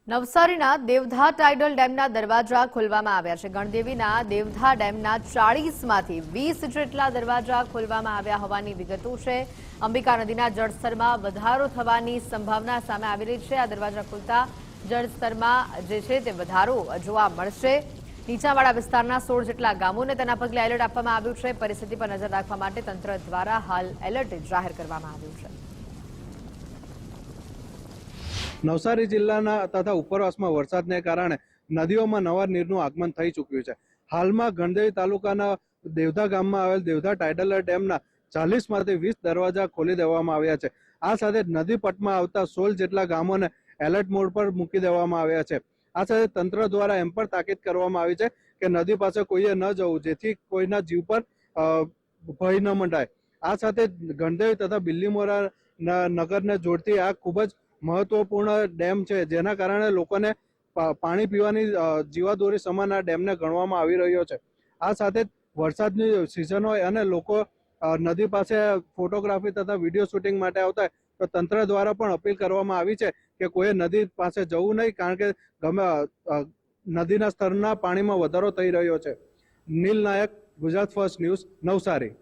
નવસારીના દેવધા ટાઇડલ ડેમના દરવાજા ખોલવામાં આવ્યા છે। ગણદેવીના દેવધા ડેમના 40માંથી 20 જેટલા દરવાજા ખોલવામાં આવ્યા હોવાની વિગતો છે। અંબિકા નદીના જળસ્તરમાં વધારો થવાની સંભાવના સામે આવી રહી છે। આ દરવાજા ખોલતા જળસ્તરમાં જે છે તે વધારો જોવા મળશે। નીચાણવાળા વિસ્તારના 16 જેટલા ગામોને તેના પગલે એલર્ટ આપવામાં આવ્યું છે। પરિસ્થિતિ પર નજર રાખવા માટે તંત્ર દ્વારા હાલ એલર્ટ જાહેર કરવામાં આવ્યું છે। નવસારી જિલ્લાના તથા ઉપરવાસમાં વરસાદને કારણે નદીઓમાં નવા નીરનું આગમન થઈ ચૂક્યું છે। હાલમાં ગણદેવી તાલુકાના દેવધા ગામમાં આવેલ દેવધા ટાઇડલ ડેમના 40માંથી 20 દરવાજા ખોલી દેવામાં આવ્યા છે। આ સાથે નદી પટમાં આવતા 16 જેટલા ગામોને એલર્ટ મોડ પર મૂકી દેવામાં આવ્યા છે। આ સાથે તંત્ર દ્વારા એમ પણ તાકીદ કરવામાં આવી છે કે નદી પાસે કોઈએ ન જવું, જેથી કોઈના જીવ પર ભય ન મંડાય। આ સાથે ગણદેવી તથા બિલ્લીમોરા નગરને જોડતી આ ખૂબ જ મહત્વપૂર્ણ ડેમ છે, જેના કારણે લોકોને પાણી પીવાની જીવાદોરી સમાન આ ડેમને ગણવામાં આવી રહ્યો છે। આ સાથે વરસાદની સિઝન હોય અને લોકો નદી પાસે ફોટોગ્રાફી તથા વિડીયો શૂટિંગ માટે આવતા હોય તો તંત્ર દ્વારા પણ અપીલ કરવામાં આવી છે કે કોઈએ નદી પાસે જવું નહીં, કારણ કે નદીના સ્તરના પાણીમાં વધારો થઈ રહ્યો છે। નીલ નાયક, ગુજરાત ફર્સ્ટ ન્યૂઝ, નવસારી।